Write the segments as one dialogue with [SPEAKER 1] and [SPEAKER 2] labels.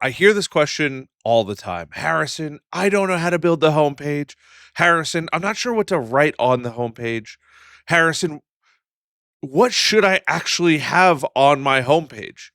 [SPEAKER 1] I hear this question all the time. Harrison, I don't know how to build the homepage. Harrison, I'm not sure what to write on the homepage. Harrison, what should I actually have on my homepage?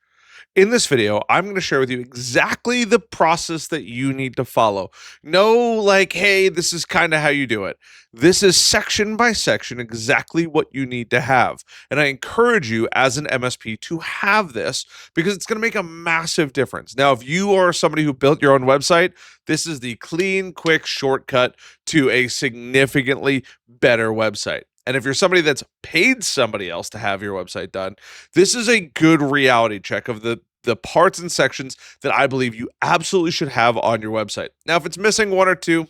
[SPEAKER 1] In this video, I'm going to share with you exactly the process that you need to follow. No, like, hey, this is kind of how you do it. This is section by section exactly what you need to have. And I encourage you as an MSP to have this because it's going to make a massive difference. Now, if you are somebody who built your own website, this is the clean, quick shortcut to a significantly better website. And if you're somebody that's paid somebody else to have your website done, this is a good reality check of the parts and sections that I believe you absolutely should have on your website. Now, if it's missing one or two,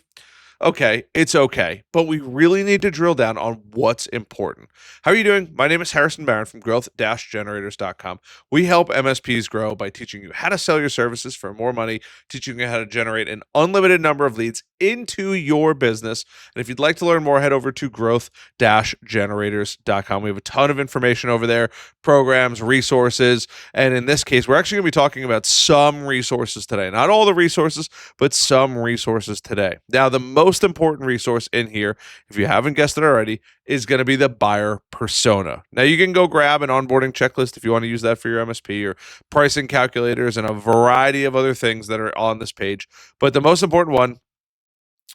[SPEAKER 1] okay, it's okay, but we really need to drill down on what's important. How are you doing? My name is Harrison Barron from growth-generators.com. We help MSPs grow by teaching you how to sell your services for more money, teaching you how to generate an unlimited number of leads into your business. And if you'd like to learn more, head over to growth-generators.com. We have a ton of information over there, programs, resources, and in this case, we're actually going to be talking about some resources today. Not all the resources, but some resources today. Now, the most important resource in here, if you haven't guessed it already, is going to be the buyer persona. Now, you can go grab an onboarding checklist if you want to use that for your MSP or pricing calculators and a variety of other things that are on this page. But the most important one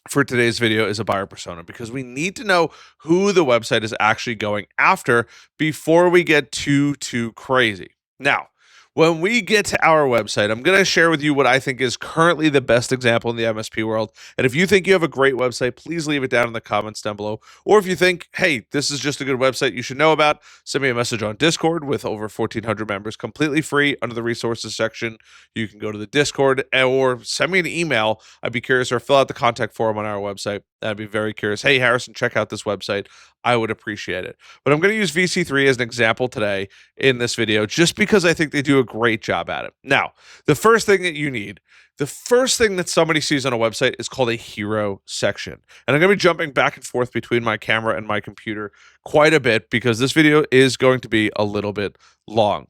[SPEAKER 1] for today's video is a buyer persona because we need to know who the website is actually going after before we get too crazy. Now, when we get to our website, I'm going to share with you what I think is currently the best example in the MSP world. And if you think you have a great website, please leave it down in the comments down below. Or if you think, hey, this is just a good website you should know about, send me a message on Discord with over 1,400 members, completely free under the resources section. You can go to the Discord or send me an email. I'd be curious, or fill out the contact form on our website. I'd be very curious. Hey, Harrison, check out this website. I would appreciate it. But I'm going to use VC3 as an example today in this video, just because I think they do a great job at it. Now, the first thing that you need, the first thing that somebody sees on a website is called a hero section. And I'm going to be jumping back and forth between my camera and my computer quite a bit because this video is going to be a little bit long.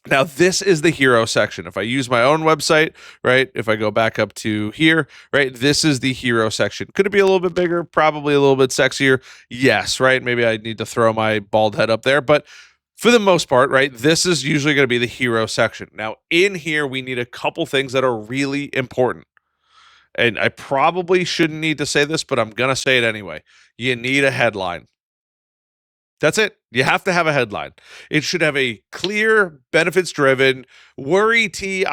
[SPEAKER 1] Now, this is the hero section. If I use my own website, right, if I go back up to here, right, this is the hero section. Could it be a little bit bigger? Probably a little bit sexier. Yes, right? Maybe I need to throw my bald head up there. But for the most part, right, this is usually going to be the hero section. Now, in here, we need a couple things that are really important. And I probably shouldn't need to say this, but I'm going to say it anyway. You need a headline. That's it. You have to have a headline. It should have a clear, benefits-driven, worry-free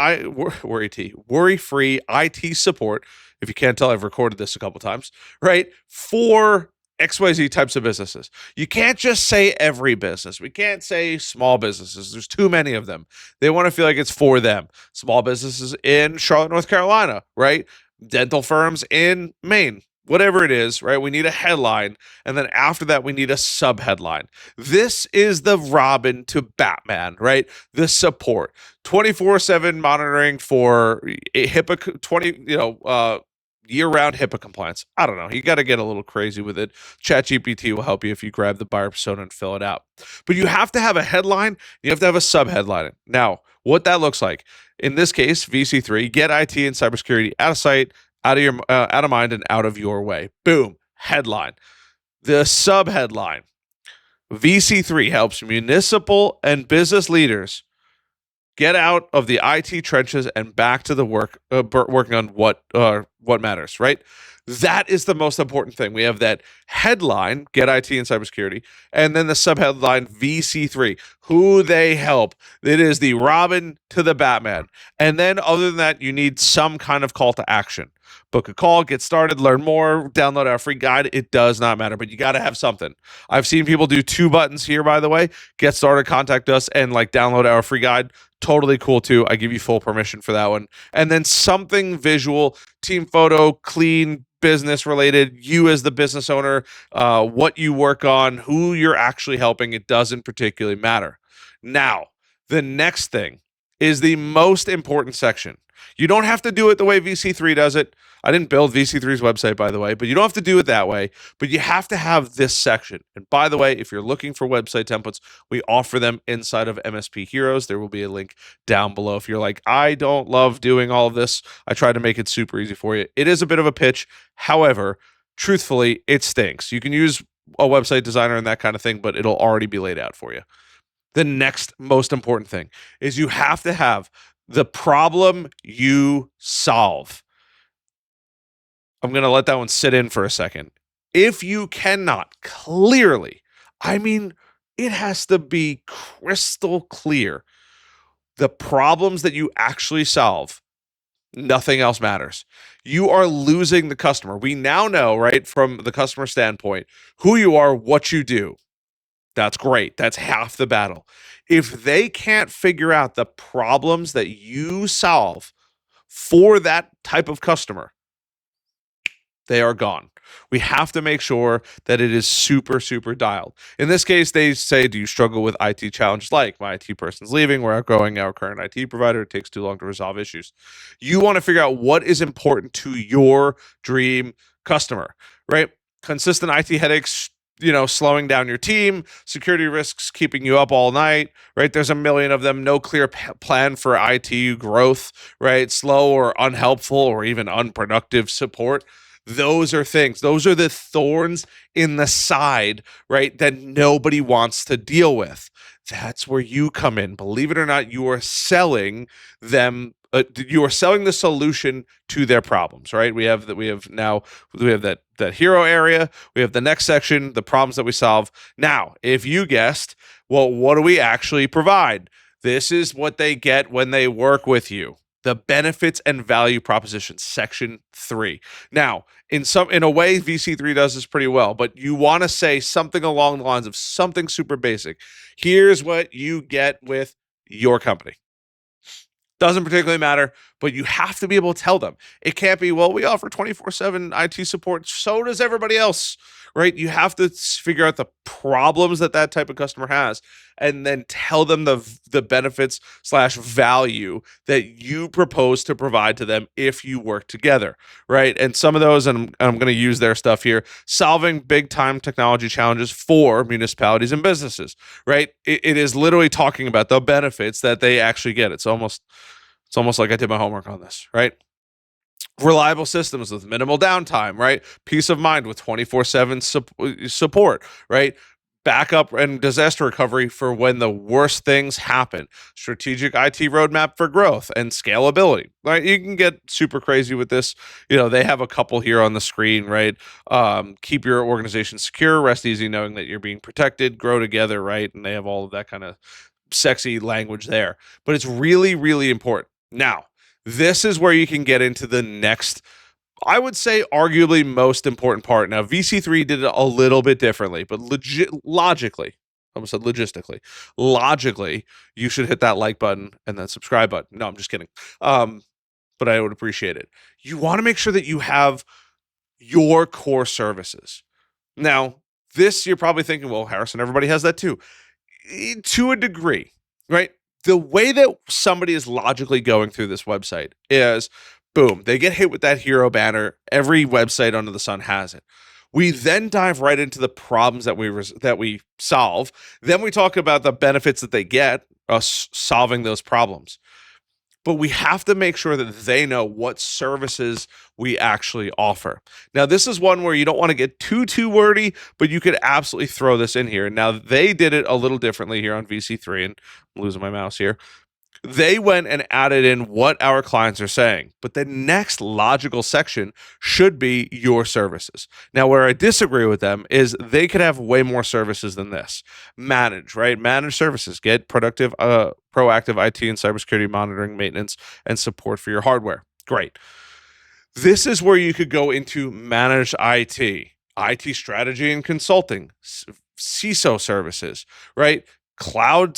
[SPEAKER 1] IT support. If you can't tell, I've recorded this a couple times, right? For XYZ types of businesses. You can't just say every business. We can't say small businesses. There's too many of them. They want to feel like it's for them. Small businesses in Charlotte, North Carolina, right? Dental firms in Maine. Whatever it is, right? We need a headline. And then after that, we need a subheadline. This is the Robin to Batman, right? The support. 24/7 monitoring for HIPAA year-round HIPAA compliance. I don't know. You got to get a little crazy with it. ChatGPT will help you if you grab the buyer persona and fill it out. But you have to have a headline. You have to have a subheadline. Now, what that looks like. In this case, VC3, get IT and cybersecurity out of sight, out of mind, and out of your way. Boom. Headline. The subheadline. VC3 helps municipal and business leaders get out of the IT trenches and back to the working on what matters, right? That is the most important thing. We have that headline, get IT and cybersecurity, and then the subheadline, VC3, who they help. It is the Robin to the Batman. And then other than that, you need some kind of call to action. Book a call, get started, learn more, download our free guide. It does not matter, but you got to have something. I've seen people do 2 buttons here, by the way. Get started, contact us, and download our free guide. Totally cool too. I give you full permission for that one. And then something visual, team photo, clean, business related, you as the business owner, what you work on, who you're actually helping. It doesn't particularly matter. Now, the next thing is the most important section. You don't have to do it the way VC3 does it. I didn't build VC3's website, by the way, but you don't have to do it that way. But you have to have this section. And by the way, if you're looking for website templates, we offer them inside of MSP Heroes. There will be a link down below. If you're like, I don't love doing all of this, I try to make it super easy for you. It is a bit of a pitch. However, truthfully, it stinks. You can use a website designer and that kind of thing, but it'll already be laid out for you. The next most important thing is you have to have the problem you solve. I'm going to let that one sit in for a second. If you cannot clearly, I mean, it has to be crystal clear, the problems that you actually solve, nothing else matters. You are losing the customer. We now know, right, from the customer standpoint, who you are, what you do. That's great. That's half the battle. If they can't figure out the problems that you solve for that type of customer, they are gone. We have to make sure that it is super, super dialed. In this case, they say, do you struggle with IT challenges like my IT person's leaving, we're outgrowing our current IT provider, it takes too long to resolve issues. You want to figure out what is important to your dream customer, right? Consistent IT headaches, slowing down your team, security risks keeping you up all night, right? There's a million of them, no clear plan for IT growth, right? Slow or unhelpful or even unproductive support. Those are things, those are the thorns in the side, right, that nobody wants to deal with. That's where you come in. Believe it or not, you are selling them. You are selling the solution to their problems, right? We have that hero area. We have the next section, the problems that we solve. Now, if you guessed, well, what do we actually provide? This is what they get when they work with you. The benefits and value proposition, section 3. Now, in a way, VC3 does this pretty well, but you want to say something along the lines of something super basic. Here's what you get with your company. Doesn't particularly matter, but you have to be able to tell them. It can't be, well, we offer 24/7 IT support. So does everybody else, right? You have to figure out the problems that type of customer has and then tell them the benefits / value that you propose to provide to them if you work together, right? And some of those, and I'm going to use their stuff here, solving big time technology challenges for municipalities and businesses, right? It is literally talking about the benefits that they actually get. It's almost like I did my homework on this, right? Reliable systems with minimal downtime, right? Peace of mind with 24/7 support, right? Backup and disaster recovery for when the worst things happen. Strategic IT roadmap for growth and scalability, right? You can get super crazy with this. They have a couple here on the screen, right? Keep your organization secure, rest easy knowing that you're being protected, grow together, right? And they have all of that kind of sexy language there. But it's really, really important. Now, this is where you can get into the next, I would say, arguably most important part. Now, VC3 did it a little bit differently, but logically, I almost said logistically, logically, you should hit that like button and then subscribe button. No, I'm just kidding. But I would appreciate it. You want to make sure that you have your core services. Now, this you're probably thinking, well, Harrison, everybody has that too. To a degree, right? The way that somebody is logically going through this website is, boom, they get hit with that hero banner. Every website under the sun has it. We then dive right into the problems that we solve. Then we talk about the benefits that they get us solving those problems. But we have to make sure that they know what services we actually offer. Now, this is one where you don't want to get too wordy, but you could absolutely throw this in here. Now, they did it a little differently here on VC3, and I'm losing my mouse here. They went and added in what our clients are saying, but the next logical section should be your services. Now, where I disagree with them is they could have way more services than this. Manage, right? Manage services, get proactive IT and cybersecurity monitoring, maintenance, and support for your hardware. Great. This is where you could go into managed IT strategy and consulting, CISO services, right? Cloud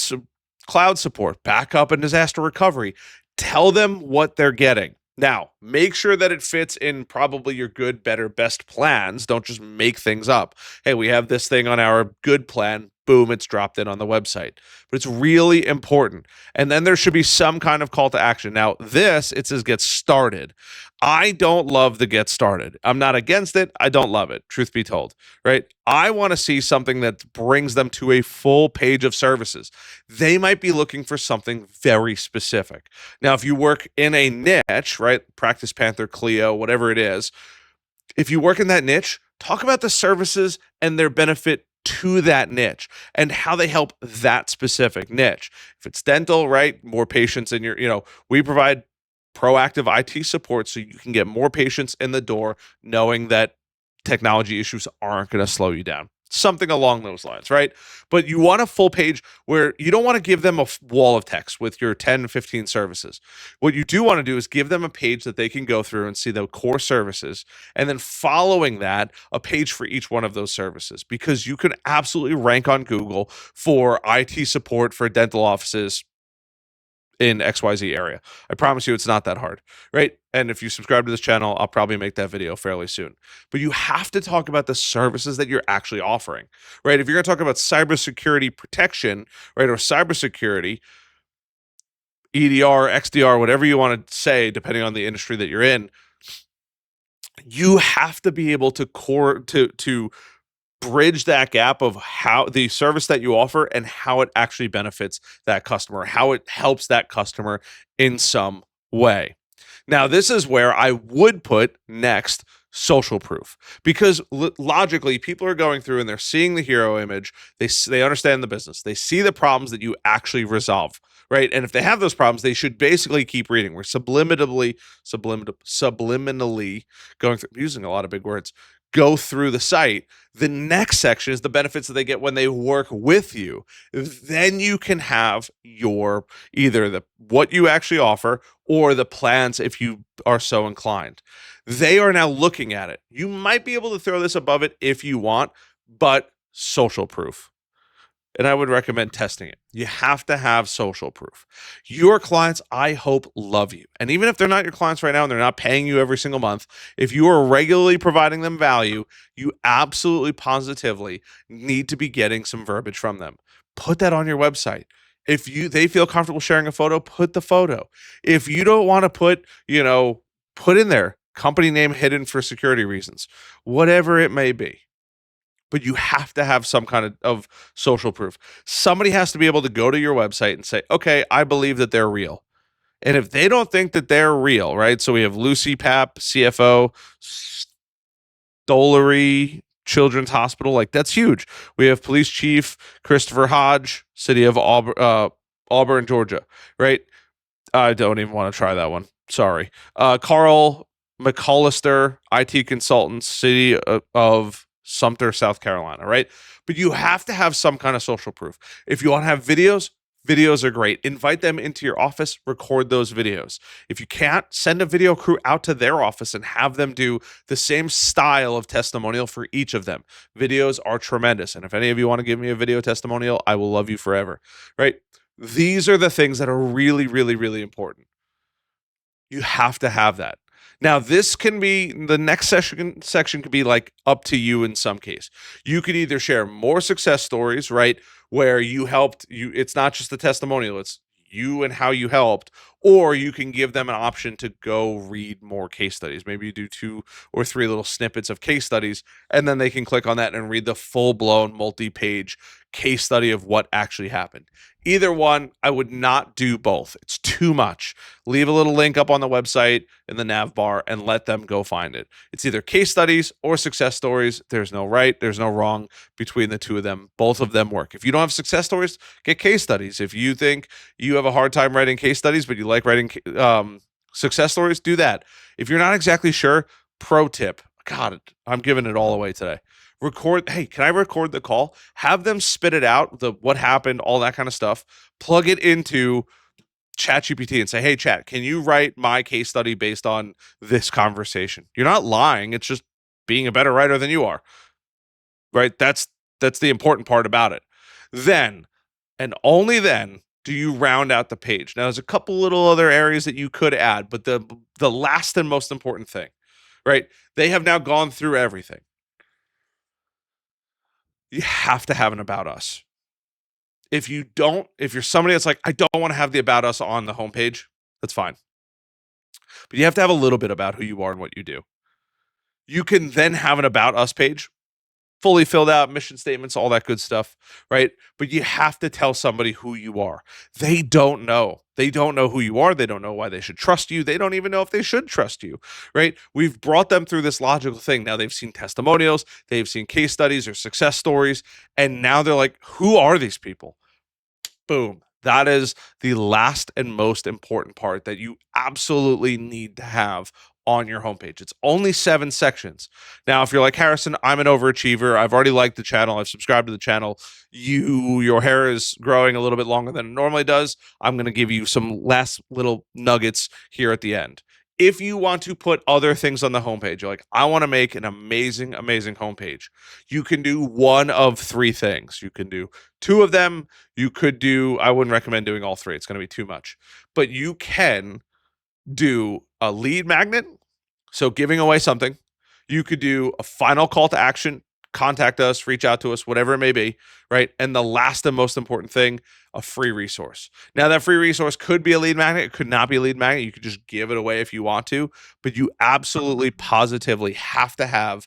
[SPEAKER 1] support, backup and disaster recovery. Tell them what they're getting. Now, make sure that it fits in probably your good, better, best plans. Don't just make things up. Hey, we have this thing on our good plan. boom, it's dropped in on the website. But it's really important. And then there should be some kind of call to action. Now, it says get started. I don't love the get started. I'm not against it. I don't love it, truth be told, right? I want to see something that brings them to a full page of services. They might be looking for something very specific. Now, if you work in a niche, right? Practice Panther, Clio, whatever it is, if you work in that niche, talk about the services and their benefit to that niche and how they help that specific niche. If it's dental, right? More patients in we provide proactive IT support so you can get more patients in the door, knowing that technology issues aren't going to slow you down. Something along those lines, right? But you want a full page where you don't want to give them a wall of text with your 10, 15 services. What you do want to do is give them a page that they can go through and see the core services, and then following that, a page for each one of those services, because you can absolutely rank on Google for IT support for dental offices in XYZ area. I promise you it's not that hard, right? And if you subscribe to this channel, I'll probably make that video fairly soon. But you have to talk about the services that you're actually offering, right? If you're going to talk about cybersecurity protection, right, or cybersecurity, EDR, XDR, whatever you want to say, depending on the industry that you're in, you have to be able to bridge that gap of how the service that you offer and how it actually benefits that customer, how it helps that customer in some way. Now, this is where I would put next social proof, because logically people are going through and they're seeing the hero image. They understand the business. They see the problems that you actually resolve, right? And if they have those problems, they should basically keep reading. We're subliminally going through, using a lot of big words, go through the site. The next section is the benefits that they get when they work with you. Then you can have your either what you actually offer or the plans if you are so inclined. They are now looking at it. You might be able to throw this above it if you want, but social proof. And I would recommend testing it. You have to have social proof. Your clients, I hope, love you. And even if they're not your clients right now and they're not paying you every single month, if you are regularly providing them value, you absolutely positively need to be getting some verbiage from them. Put that on your website. If they feel comfortable sharing a photo, put the photo. If you don't want to put in there company name hidden for security reasons, whatever it may be. But you have to have some kind of social proof. Somebody has to be able to go to your website and say, okay, I believe that they're real. And if they don't think that they're real, right? So we have Lucy Papp, CFO, Stollery Children's Hospital. Like, that's huge. We have Police Chief Christopher Hodge, City of Auburn, Georgia, right? I don't even want to try that one. Sorry. Carl McCollister, IT consultant, City of Sumter, South Carolina, right? But you have to have some kind of social proof. If you want to have videos, videos are great. Invite them into your office, record those videos. If you can't, send a video crew out to their office and have them do the same style of testimonial for each of them. Videos are tremendous. And if any of you want to give me a video testimonial, I will love you forever, right? These are the things that are really, really, really important. You have to have that. Now, this can be the next section could be like up to you in some case. You could either share more success stories, right? Where you helped it's not just the testimonial, it's you and how you helped, or you can give them an option to go read more case studies. Maybe you do 2 or 3 little snippets of case studies, and then they can click on that and read the full-blown multi-page case study of what actually happened. Either one, I would not do both. It's too much. Leave a little link up on the website in the nav bar and let them go find it. It's either case studies or success stories. There's no right, there's no wrong between the two of them. Both of them work. If you don't have success stories, get case studies. If you think you have a hard time writing case studies, but you like writing success stories, do that. If you're not exactly sure, pro tip. God, I'm giving it all away today. Hey, can I record the call? Have them spit it out, what happened, all that kind of stuff. Plug it into ChatGPT and say, hey, chat, can you write my case study based on this conversation? You're not lying. It's just being a better writer than you are, right? That's the important part about it. Then, and only then, do you round out the page. Now, there's a couple little other areas that you could add, but the last and most important thing, right? They have now gone through everything. You have to have an about us. If you're somebody that's like, I don't want to have the about us on the homepage, that's fine. But you have to have a little bit about who you are and what you do. You can then have an about us page, fully filled out, mission statements, all that good stuff, right? But you have to tell somebody who you are. They don't know. They don't know who you are. They don't know why they should trust you. They don't even know if they should trust you, right? We've brought them through this logical thing. Now they've seen testimonials, they've seen case studies or success stories, and now they're like, who are these people? Boom. That is the last and most important part that you absolutely need to have on your homepage. It's only 7 sections. Now, if you're like Harrison, I'm an overachiever. I've already liked the channel. I've subscribed to the channel. Your hair is growing a little bit longer than it normally does. I'm going to give you some last little nuggets here at the end. If you want to put other things on the homepage, you're like, I want to make an amazing, amazing homepage. You can do one of 3 things. You can do 2 of them. You could do, I wouldn't recommend doing all 3. It's going to be too much. But you can do a lead magnet, so giving away something. You could do a final call to action, contact us, reach out to us, whatever it may be, right? And the last and most important thing, a free resource. Now, that free resource could be a lead magnet, it could not be a lead magnet. You could just give it away if you want to, but you absolutely positively have to have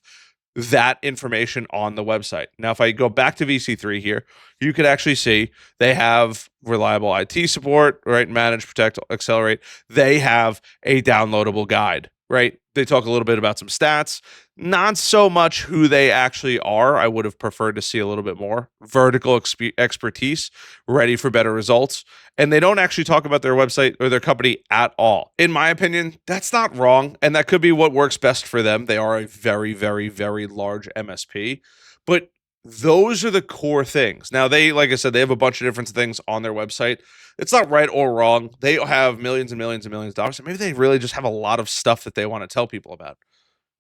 [SPEAKER 1] that information on the website. Now, if I go back to VC3 here, you could actually see they have reliable IT support, right? Manage, protect, accelerate. They have a downloadable guide, right? They talk a little bit about some stats, not so much who they actually are. I would have preferred to see a little bit more vertical expertise, ready for better results. And they don't actually talk about their website or their company at all. In my opinion, that's not wrong. And that could be what works best for them. They are a very, very, very large MSP. But those are the core things. Now, they, like I said, they have a bunch of different things on their website. It's not right or wrong. They have millions and millions and millions of dollars. And maybe they really just have a lot of stuff that they want to tell people about.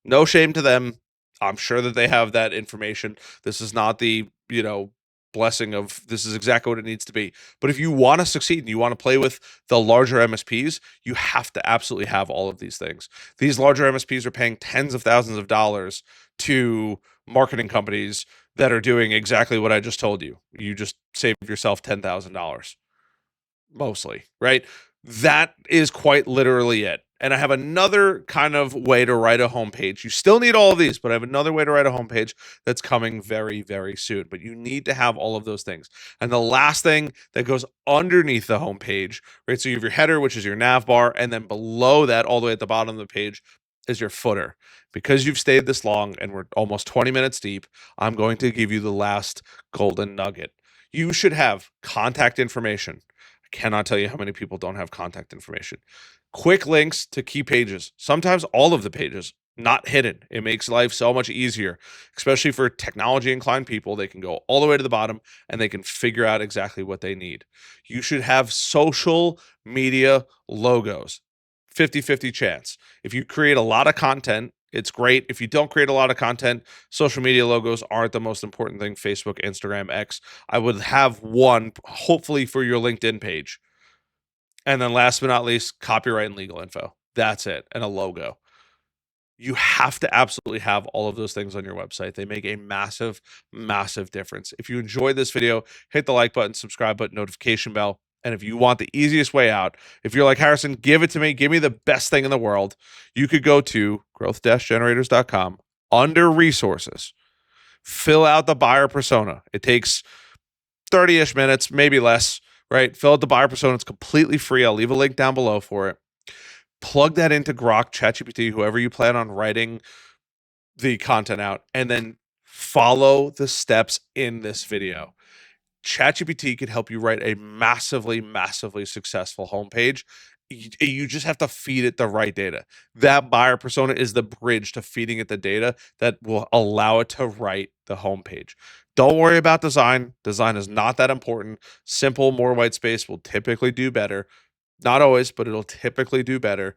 [SPEAKER 1] No shame to them. I'm sure that they have that information. This is not the, blessing of this is exactly what it needs to be. But if you want to succeed and you want to play with the larger MSPs, you have to absolutely have all of these things. These larger MSPs are paying tens of thousands of dollars to marketing companies that are doing exactly what I just told you. You just saved yourself $10,000 mostly, right? That is quite literally it. And I have another kind of way to write a homepage. You still need all of these, but I have another way to write a homepage that's coming very, very soon. But you need to have all of those things. And the last thing that goes underneath the homepage, right? So you have your header, which is your nav bar, and then below that, all the way at the bottom of the page, is your footer. Because you've stayed this long and we're almost 20 minutes deep, I'm going to give you the last golden nugget. You should have contact information. Cannot tell you how many people don't have contact information. Quick links to key pages. Sometimes all of the pages, not hidden. It makes life so much easier, especially for technology inclined people. They can go all the way to the bottom and they can figure out exactly what they need. You should have social media logos. 50-50 chance. If you create a lot of content, it's great. If you don't create a lot of content, social media logos aren't the most important thing. Facebook, Instagram, X. I would have one, hopefully, for your LinkedIn page. And then last but not least, copyright and legal info. That's it. And a logo. You have to absolutely have all of those things on your website. They make a massive, massive difference. If you enjoyed this video, hit the like button, subscribe button, notification bell. And if you want the easiest way out, if you're like, Harrison, give it to me, give me the best thing in the world, you could go to growth-generators.com under resources, fill out the buyer persona. It takes 30-ish minutes, maybe less, right? Fill out the buyer persona. It's completely free. I'll leave a link down below for it. Plug that into Grok, ChatGPT, whoever you plan on writing the content out, and then follow the steps in this video. ChatGPT could help you write a massively, massively successful homepage. You just have to feed it the right data. That buyer persona is the bridge to feeding it the data that will allow it to write the homepage. Don't worry about design. Design is not that important. Simple, more white space will typically do better. Not always, but it'll typically do better.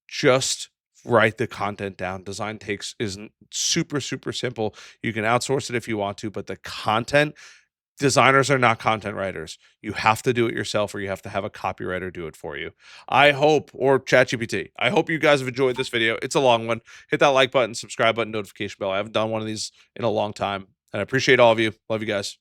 [SPEAKER 1] Just write the content down. Design is super, super simple. You can outsource it if you want to, but the content, designers are not content writers. You have to do it yourself, or you have to have a copywriter do it for you. I hope, or ChatGPT. I hope you guys have enjoyed this video. It's a long one. Hit that like button, subscribe button, notification bell. I haven't done one of these in a long time, and I appreciate all of you. Love you guys.